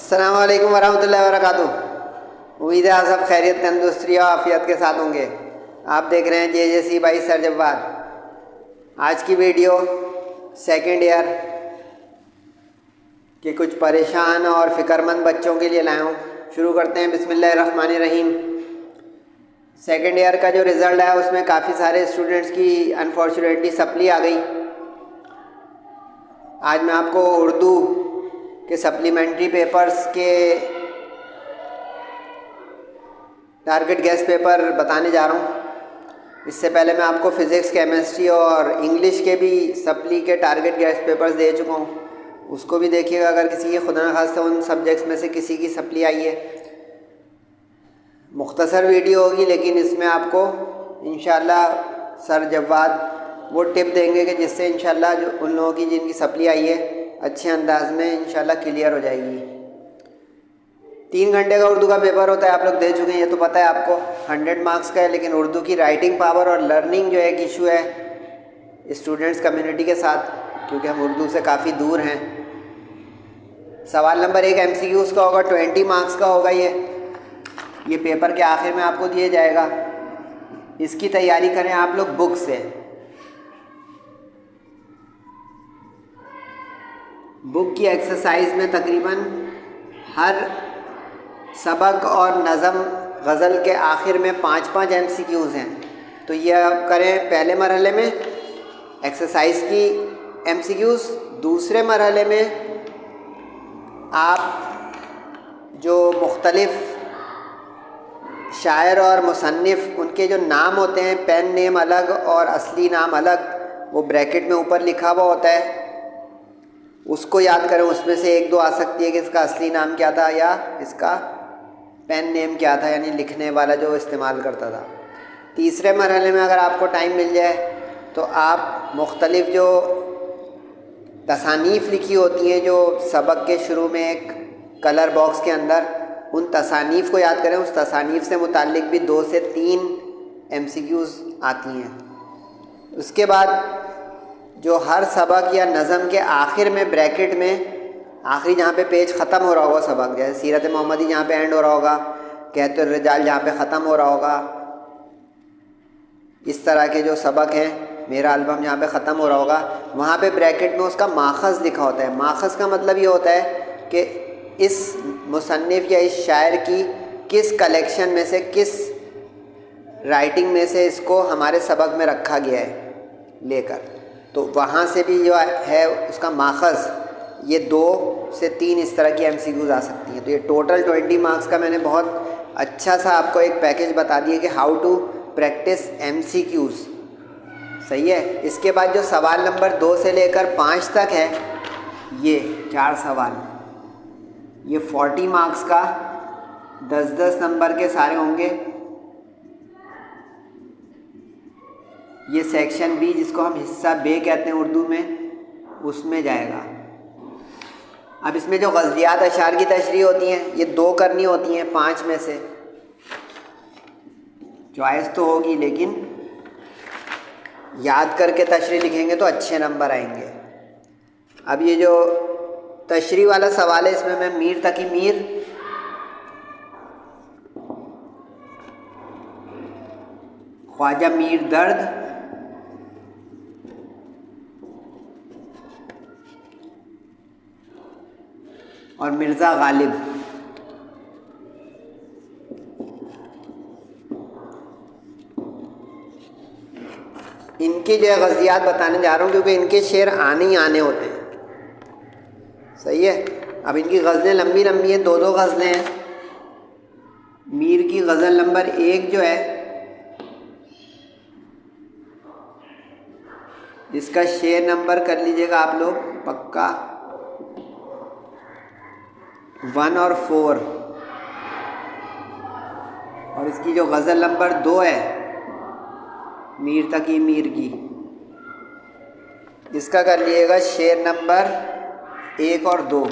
السلام علیکم ورحمۃ اللہ وبرکاتہ۔ امید ہے آپ سب خیریت تندرستی اور عافیت کے ساتھ ہوں گے۔ آپ دیکھ رہے ہیں JJC بائی سر جواد۔ آج کی ویڈیو سیکنڈ ایئر کے کچھ پریشان اور فکر مند بچوں کے لیے لایا ہوں۔ شروع کرتے ہیں، بسم اللہ الرحمن الرحیم۔ سیکنڈ ایئر کا جو رزلٹ ہے اس میں کافی سارے اسٹوڈنٹس کی انفارچونیٹلی سپلی آ گئی۔ آج میں آپ کو اردو کے سپلیمنٹری پیپرز کے ٹارگٹ گیس پیپر بتانے جا رہا ہوں۔ اس سے پہلے میں آپ کو فزکس، کیمسٹری اور انگلش کے بھی سپلی کے ٹارگٹ گیس پیپرز دے چکا ہوں، اس کو بھی دیکھیے گا اگر کسی کی خدا نخواستہ ان سبجیکٹس میں سے کسی کی سپلی آئی ہے۔ مختصر ویڈیو ہوگی لیکن اس میں آپ کو انشاءاللہ سر جواد وہ ٹپ دیں گے کہ جس سے انشاءاللہ جو ان لوگوں کی جن کی سپلی آئی ہے اچھے انداز میں انشاءاللہ کلیئر ہو جائے گی۔ 3 گھنٹے کا اردو کا پیپر ہوتا ہے، آپ لوگ دے چکے ہیں، یہ تو پتہ ہے آپ کو 100 مارکس کا ہے، لیکن اردو کی رائٹنگ پاور اور لرننگ جو ایک ایشو ہے اسٹوڈنٹس کمیونٹی کے ساتھ، کیونکہ ہم اردو سے کافی دور ہیں۔ سوال نمبر 1 MCQs کا ہوگا، 20 مارکس کا ہوگا۔ یہ پیپر کے آخر میں آپ کو دیا جائے گا۔ اس کی تیاری کریں آپ لوگ بک سے۔ بک کی ایکسرسائز میں تقریباً ہر سبق اور نظم غزل کے آخر میں 5 MCQs ہیں، تو یہ آپ کریں پہلے مرحلے میں ایکسرسائز کی MCQs۔ دوسرے مرحلے میں آپ جو مختلف شاعر اور مصنف ان کے جو نام ہوتے ہیں، پین نیم الگ اور اصلی نام الگ، وہ بریکٹ میں اوپر لکھا ہوا ہوتا ہے، اس کو یاد کریں۔ اس میں سے 1-2 آ سکتی ہے کہ اس کا اصلی نام کیا تھا یا اس کا پین نیم کیا تھا، یعنی لکھنے والا جو استعمال کرتا تھا۔ تیسرے مرحلے میں اگر آپ کو ٹائم مل جائے تو آپ مختلف جو تصانیف لکھی ہوتی ہیں جو سبق کے شروع میں ایک کلر باکس کے اندر، ان تصانیف کو یاد کریں۔ اس تصانیف سے متعلق بھی 2 سے 3 MCQs آتی ہیں۔ اس کے بعد جو ہر سبق یا نظم کے آخر میں بریکٹ میں آخری جہاں پہ پیج ختم ہو رہا ہوگا سبق، جیسے سیرت محمدی جہاں پہ اینڈ ہو رہا ہوگا، کہت الرجال جہاں پہ ختم ہو رہا ہوگا، اس طرح کے جو سبق ہیں، میرا البم جہاں پہ ختم ہو رہا ہوگا، وہاں پہ بریکٹ میں اس کا ماخذ لکھا ہوتا ہے۔ ماخذ کا مطلب یہ ہوتا ہے کہ اس مصنف یا اس شاعر کی کس کلیکشن میں سے، کس رائٹنگ میں سے اس کو ہمارے سبق میں رکھا گیا ہے لے کر، تو وہاں سے بھی جو ہے اس کا ماخذ، یہ 2 سے 3 اس طرح کی MCQs آ سکتی ہیں۔ تو یہ ٹوٹل 20 مارکس کا میں نے بہت اچھا سا آپ کو ایک پیکج بتا دیا کہ ہاؤ ٹو پریکٹس MCQs، صحیح ہے۔ اس کے بعد جو سوال نمبر 2 سے لے کر 5 تک ہے، یہ 4 سوال، یہ 40 مارکس کا 10 نمبر کے سارے ہوں گے۔ یہ سیکشن B جس کو ہم حصہ بے کہتے ہیں اردو میں، اس میں جائے گا۔ اب اس میں جو غزلیات اشعار کی تشریح ہوتی ہیں، یہ 2 کرنی ہوتی ہیں 5 میں سے۔ چوائس تو ہوگی لیکن یاد کر کے تشریح لکھیں گے تو اچھے نمبر آئیں گے۔ اب یہ جو تشریح والا سوال ہے، اس میں میر تقی میر، خواجہ میر درد، اور مرزا غالب، ان کی جو ہے غزلیات بتانے جا رہا ہوں، کیونکہ ان کے شعر آنے ہی آنے ہوتے ہیں، صحیح ہے۔ اب ان کی غزلیں لمبی لمبی ہیں، 2 غزلیں ہیں۔ میر کی غزل نمبر 1 جو ہے، اس کا شعر نمبر کر لیجئے گا آپ لوگ پکا 1 اور 4، اور اس کی جو غزل نمبر 2 ہے میر تقی میر کی، اس کا کر لیجئے گا شعر نمبر 1 اور 2۔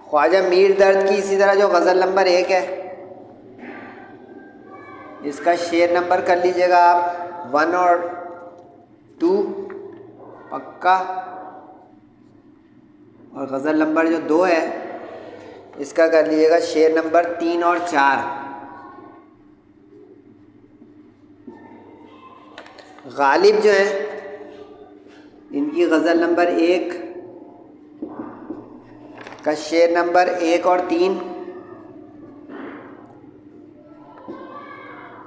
خواجہ میر درد کی اسی طرح جو غزل نمبر 1 ہے، اس کا شیئر نمبر کر لیجئے گا آپ 1 اور 2، پکا، اور غزل نمبر جو 2 ہے اس کا کر لیجیے گا شعر نمبر 3 اور 4۔ غالب جو ہیں ان کی غزل نمبر 1 کا شعر نمبر 1 اور 3،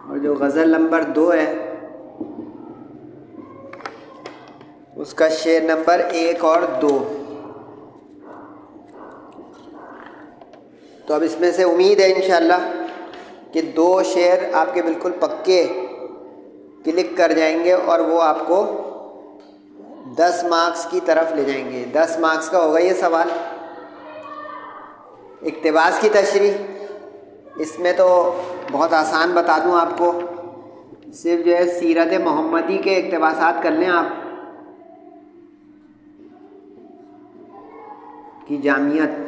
اور جو غزل نمبر 2 ہے اس کا شعر نمبر 1 اور 2۔ تو اب اس میں سے امید ہے انشاءاللہ کہ 2 شعر آپ کے بالکل پکے کلک کر جائیں گے، اور وہ آپ کو 10 مارکس کی طرف لے جائیں گے۔ 10 مارکس کا ہوگا یہ سوال۔ اقتباس کی تشریح اس میں تو بہت آسان بتا دوں آپ کو، صرف جو ہے سیرت محمدی کے اقتباسات کر لیں آپ کی جامعیت۔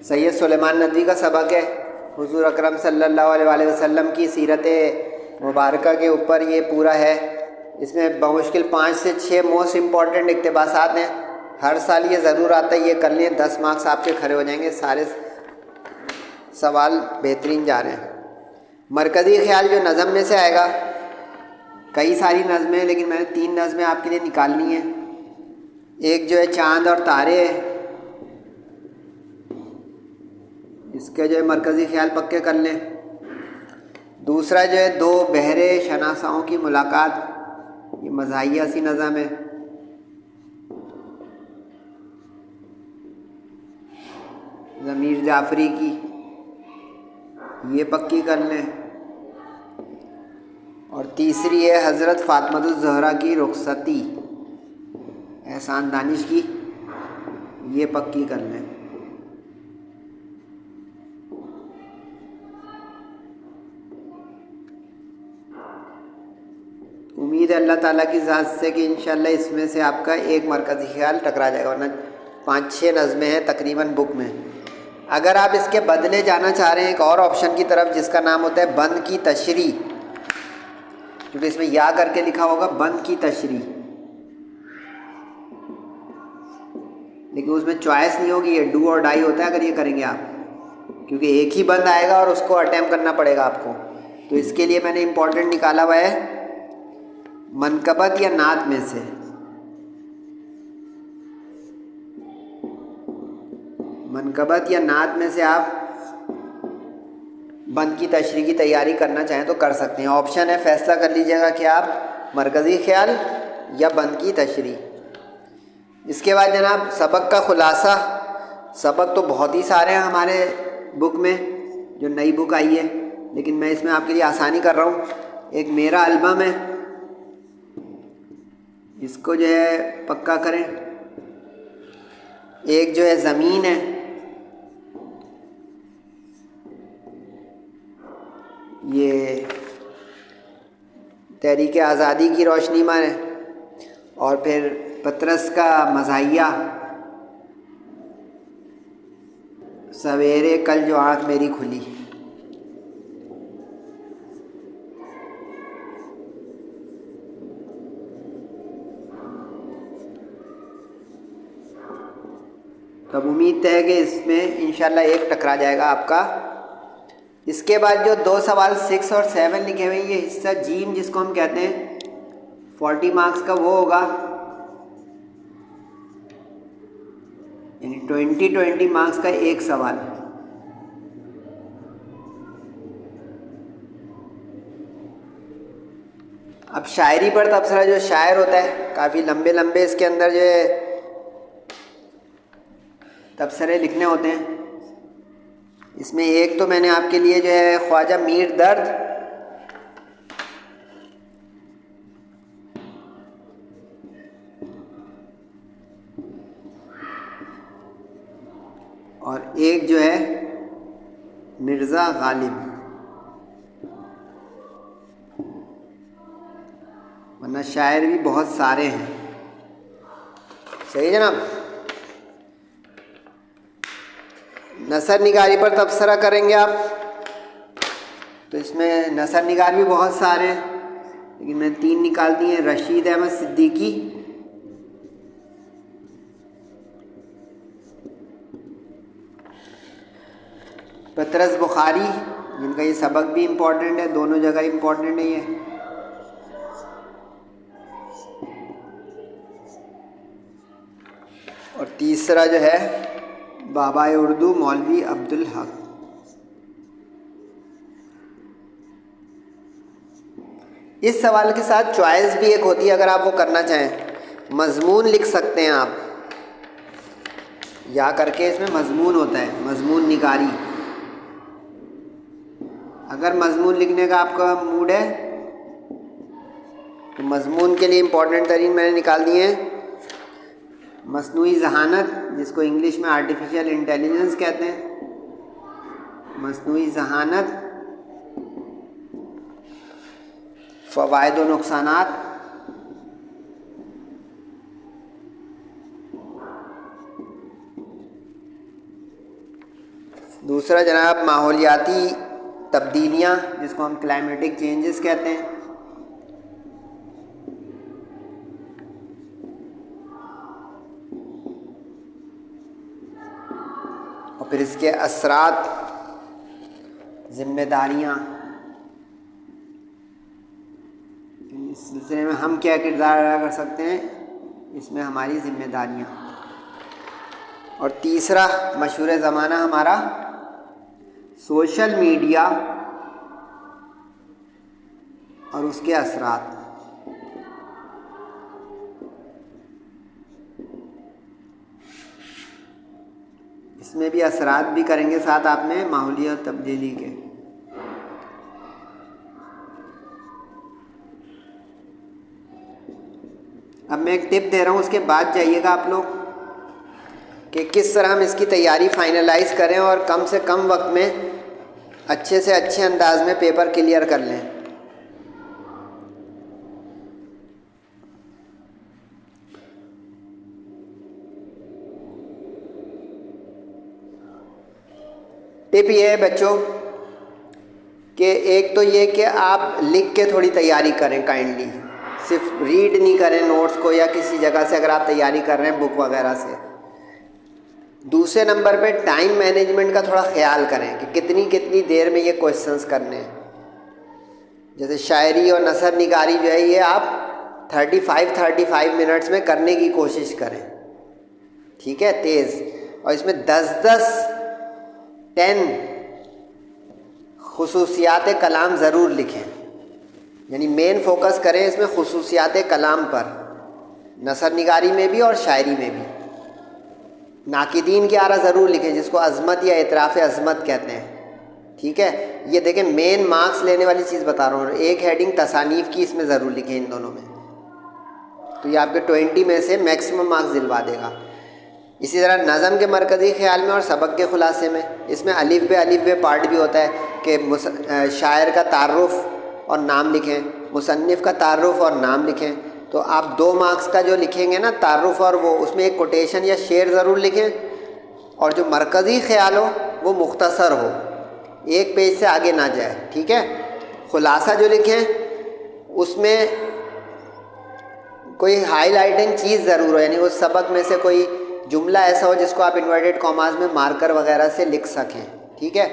سید سلیمان ندوی کا سبق ہے، حضور اکرم صلی اللہ علیہ وآلہ وسلم کی سیرت مبارکہ کے اوپر یہ پورا ہے۔ اس میں بمشکل 5 سے 6 موسٹ امپورٹنٹ اقتباسات ہیں، ہر سال یہ ضرور آتا ہے، یہ کر لیں، 10 مارکس آپ کے کھڑے ہو جائیں گے۔ سارے سوال بہترین جا رہے ہیں۔ مرکزی خیال جو نظم میں سے آئے گا، کئی ساری نظمیں ہیں لیکن میں نے 3 نظمیں آپ کے لیے نکالنی ہیں۔ ایک جو ہے چاند اور تارے ہے، اس کے جو ہے مرکزی خیال پکے کر لیں۔ دوسرا جو ہے 2 بہرے شناساؤں کی ملاقات، یہ مزاحیہ سی نظم ہے۔ ضمیر جعفری کی، یہ پکی کر لیں۔ اور تیسری ہے حضرت فاطمۃ الزہرا کی رخصتی، احسان دانش کی، یہ پکی کر لیں۔ امید ہے اللہ تعالیٰ کی ذات سے کہ انشاءاللہ اس میں سے آپ کا ایک مرکزی خیال ٹکرا جائے گا، ورنہ 5-6 نظمیں ہیں تقریباً بک میں۔ اگر آپ اس کے بدلے جانا چاہ رہے ہیں ایک اور آپشن کی طرف جس کا نام ہوتا ہے بند کی تشریح، کیونکہ اس میں یا کر کے لکھا ہوگا بند کی تشریح، لیکن اس میں چوائس نہیں ہوگی، یہ ڈو اور ڈائی ہوتا ہے اگر یہ کریں گے آپ، کیونکہ ایک ہی بند آئے گا اور اس کو اٹیمپ کرنا پڑے گا آپ کو۔ تو اس کے لیے میں نے امپورٹنٹ نکالا ہوا ہے منقبت یا نعت میں سے۔ منقبت یا نعت میں سے آپ بند کی تشریح کی تیاری کرنا چاہیں تو کر سکتے ہیں۔ آپشن ہے، فیصلہ کر لیجئے گا کہ آپ مرکزی خیال یا بند کی تشریح۔ اس کے بعد جناب سبق کا خلاصہ۔ سبق تو بہت ہی سارے ہیں ہمارے بک میں، جو نئی بک آئی ہے، لیکن میں اس میں آپ کے لیے آسانی کر رہا ہوں۔ ایک میرا البم ہے، اس کو جو ہے پکا کریں۔ ایک جو ہے زمین ہے، یہ تحریک آزادی کی روشنی میں ہے، اور پھر پطرس کا مزاحیہ، سویرے کل جو آنکھ میری کھلی۔ تب امید ہے کہ اس میں انشاءاللہ ایک ٹکرا جائے گا آپ کا۔ اس کے بعد جو 2 سوال 6 اور 7 لکھے ہوئے ہیں، یہ حصہ جیم جس کو ہم کہتے ہیں 40 مارکس کا، وہ ہوگا، یعنی 20 مارکس کا ایک سوال۔ اب شاعری پر تبصرہ، جو شاعر ہوتا ہے کافی لمبے لمبے اس کے اندر جو ہے تبصرے لکھنے ہوتے ہیں۔ اس میں ایک تو میں نے آپ کے لیے جو ہے خواجہ میر درد اور ایک جو ہے مرزا غالب، ورنہ شاعر بھی بہت سارے ہیں۔ صحیح جناب؟ نثر نگاری پر تبصرہ کریں گے آپ، تو اس میں نثر نگار بھی بہت سارے ہیں، لیکن میں 3 نکال دیے ہیں۔ رشید احمد صدیقی، پطرس بخاری، جن کا یہ سبق بھی امپورٹنٹ ہے، دونوں جگہ امپورٹنٹ ہے یہ، اور تیسرا جو ہے بابا اردو مولوی عبدالحق۔ اس سوال کے ساتھ چوائس بھی ایک ہوتی ہے، اگر آپ وہ کرنا چاہیں، مضمون لکھ سکتے ہیں آپ، یا کر کے اس میں مضمون ہوتا ہے، مضمون نگاری۔ اگر مضمون لکھنے کا آپ کا موڈ ہے تو مضمون کے لیے امپورٹنٹ ترین میں نے نکال دیے ہیں مصنوعی ذہانت، جس کو انگلش میں آرٹیفیشیل انٹیلیجنس کہتے ہیں، مصنوعی ذہانت، فوائد و نقصانات، دوسرا جناب ماحولیاتی تبدیلیاں، جس کو ہم کلائمیٹک چینجز کہتے ہیں، اور پھر اس کے اثرات، ذمہ داریاں، اس سلسلے میں ہم کیا کردار ادا کر سکتے ہیں، اس میں ہماری ذمہ داریاں، اور تیسرا مشہور زمانہ ہمارا سوشل میڈیا اور اس کے اثرات۔ اس میں بھی اثرات بھی کریں گے ساتھ آپ میں ماحولیاتی تبدیلی کے۔ اب میں ایک ٹپ دے رہا ہوں، اس کے بعد جائیے گا آپ لوگ کہ کس طرح ہم اس کی تیاری فائنلائز کریں اور کم سے کم وقت میں اچھے سے اچھے انداز میں پیپر کلیئر کر لیں۔ ٹپ یہ ہے بچوں کہ ایک تو یہ کہ آپ لکھ کے تھوڑی تیاری کریں، کائنڈلی صرف ریڈ نہیں کریں نوٹس کو یا کسی جگہ سے اگر آپ تیاری کر رہے ہیں بک وغیرہ سے۔ دوسرے نمبر پہ ٹائم مینجمنٹ کا تھوڑا خیال کریں کہ کتنی دیر میں یہ کوشچنس کرنے ہیں۔ جیسے شاعری اور نثر نگاری جو ہے یہ آپ 35 منٹس میں کرنے کی کوشش کریں، ٹھیک ہے، تیز، اور اس میں 10 خصوصیات کلام ضرور لکھیں، یعنی مین فوکس کریں اس میں خصوصیات کلام پر، نثر نگاری میں بھی اور شاعری میں بھی۔ ناقدین کی آرا ضرور لکھیں، جس کو عظمت یا اعتراف عظمت کہتے ہیں، ٹھیک ہے۔ یہ دیکھیں مین مارکس لینے والی چیز بتا رہا ہوں، ایک ہیڈنگ تصانیف کی اس میں ضرور لکھیں، ان دونوں میں، تو یہ آپ کے 20 میں سے میکسیمم مارکس دلوا دے گا۔ اسی طرح نظم کے مرکزی خیال میں اور سبق کے خلاصے میں، اس میں الف بے پارٹ بھی ہوتا ہے کہ شاعر کا تعارف اور نام لکھیں، مصنف کا تعارف اور نام لکھیں۔ تو آپ 2 مارکس کا جو لکھیں گے نا تعارف اور وہ، اس میں ایک کوٹیشن یا شعر ضرور لکھیں، اور جو مرکزی خیال ہو وہ مختصر ہو، 1 پیج سے آگے نہ جائے، ٹھیک ہے۔ خلاصہ جو لکھیں اس میں کوئی ہائی لائٹنگ چیز ضرور ہو، یعنی اس سبق میں سے کوئی جملہ ایسا ہو جس کو آپ انورٹڈ کاماز میں مارکر وغیرہ سے لکھ سکیں، ٹھیک ہے۔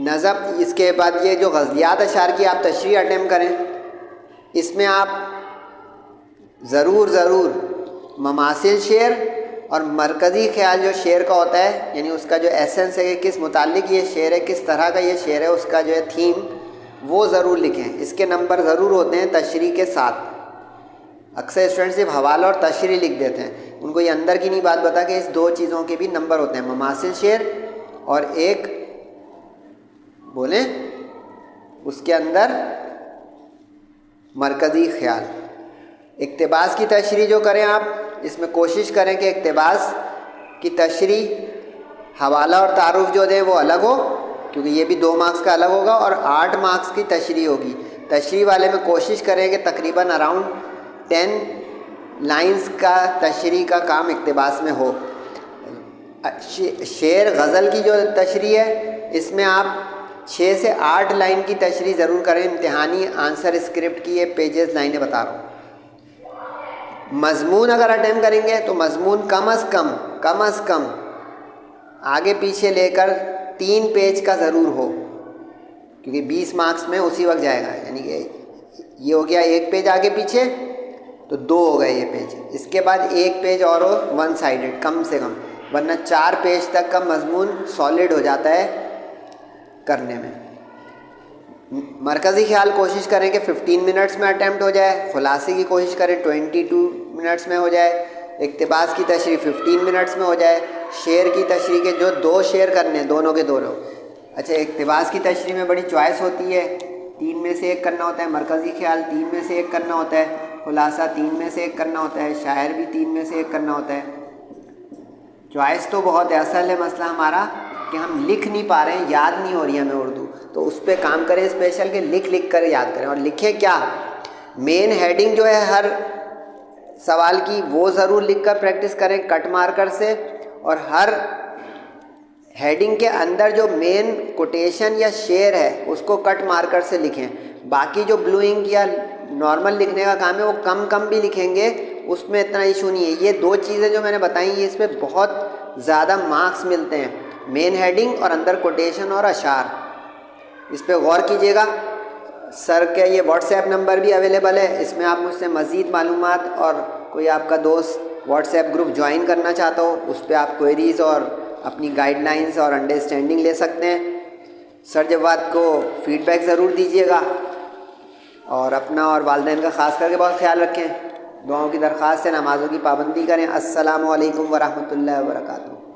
نظم، اس کے بعد یہ جو غزلیات اشعار کی آپ تشریح اٹیمپٹ کریں، اس میں آپ ضرور مماثل شعر اور مرکزی خیال جو شعر کا ہوتا ہے، یعنی اس کا جو ایسنس ہے کہ کس متعلق یہ شعر ہے، کس طرح کا یہ شعر ہے، اس کا جو ہے تھیم، وہ ضرور لکھیں۔ اس کے نمبر ضرور ہوتے ہیں تشریح کے ساتھ۔ اکثر اسٹوڈنٹ صرف حوالہ اور تشریح لکھ دیتے ہیں، ان کو یہ اندر کی نہیں بات بتا کہ اس 2 چیزوں کے بھی نمبر ہوتے ہیں، مماثل شعر اور ایک بولیں اس کے اندر مرکزی خیال۔ اقتباس کی تشریح جو کریں آپ، اس میں کوشش کریں کہ اقتباس کی تشریح حوالہ اور تعارف جو دیں وہ الگ ہو، کیونکہ یہ بھی 2 مارکس کا الگ ہوگا، اور 8 مارکس کی تشریح ہوگی۔ تشریح والے میں کوشش کریں کہ تقریباً اراؤنڈ 10 لائنز کا تشریح کا کام اقتباس میں ہو۔ شعر غزل کی جو تشریح ہے، اس میں آپ 6 سے 8 لائن کی تشریح ضرور کریں. امتحانی آنسر اسکرپٹ کی یہ پیجز لائنیں بتا رہا ہوں. مضمون اگر اٹیمپٹ کریں گے تو مضمون کم از کم آگے پیچھے لے کر 3 پیج کا ضرور ہو، کیونکہ 20 مارکس میں اسی وقت جائے گا. یعنی کہ یہ ہو گیا 1 پیج آگے پیچھے تو 2 ہو گئے یہ پیج. اس کے بعد 1 پیج اور ہو 1 سائڈڈ کم سے کم، ورنہ 4 پیج تک کا مضمون سالڈ ہو جاتا ہے کرنے میں. مرکزی خیال کوشش کریں کہ 15 منٹس میں اٹیمپٹ ہو جائے. خلاصے کی کوشش کریں 22 منٹس میں ہو جائے. اقتباس کی تشریح 15 منٹس میں ہو جائے. شعر کی تشریح کے جو 2 شعر کرنے ہیں دونوں کے دونوں. اچھا اقتباس کی تشریح میں بڑی چوائس ہوتی ہے، 3 میں سے 1 کرنا ہوتا ہے. مرکزی خیال 3 میں سے 1 کرنا ہوتا ہے. خلاصہ 3 میں سے 1 کرنا ہوتا ہے. شاعر بھی 3 میں سے 1 کرنا ہوتا ہے. چوائس تو بہت ہے. اصل ہے مسئلہ ہمارا کہ ہم لکھ نہیں پا رہے ہیں، یاد نہیں ہو رہی ہے ہمیں اردو. تو اس پہ کام کریں اسپیشل کہ لکھ کر یاد کریں. اور لکھیں کیا، مین ہیڈنگ جو ہے ہر سوال کی وہ ضرور لکھ کر پریکٹس کریں کٹ مارکر سے. اور ہر ہیڈنگ کے اندر جو مین کوٹیشن یا شعر ہے اس کو کٹ مارکر سے لکھیں. باقی جو بلو انک یا نارمل لکھنے کا کام ہے وہ کم بھی لکھیں گے، اس میں اتنا ایشو نہیں ہے. یہ 2 چیزیں جو میں نے بتائیں یہ اس پہ بہت زیادہ مارکس ملتے ہیں، مین ہیڈنگ اور اندر کوٹیشن اور اشعار. اس پہ غور کیجیے گا. سر کا یہ واٹس ایپ نمبر بھی اویلیبل ہے، اس میں آپ مجھ سے مزید معلومات اور کوئی آپ کا دوست واٹس ایپ گروپ جوائن کرنا چاہتا ہو اس پہ آپ کوئریز اور اپنی گائیڈ لائنز اور انڈرسٹینڈنگ لے سکتے ہیں. سر جواد کو فیڈ بیک ضرور دیجیے گا اور اپنا اور والدین کا خاص کر کے بہت خیال رکھیں. دعاؤں کی درخواست ہے، نمازوں کی پابندی کریں. السلام علیکم ورحمۃ اللہ وبرکاتہ.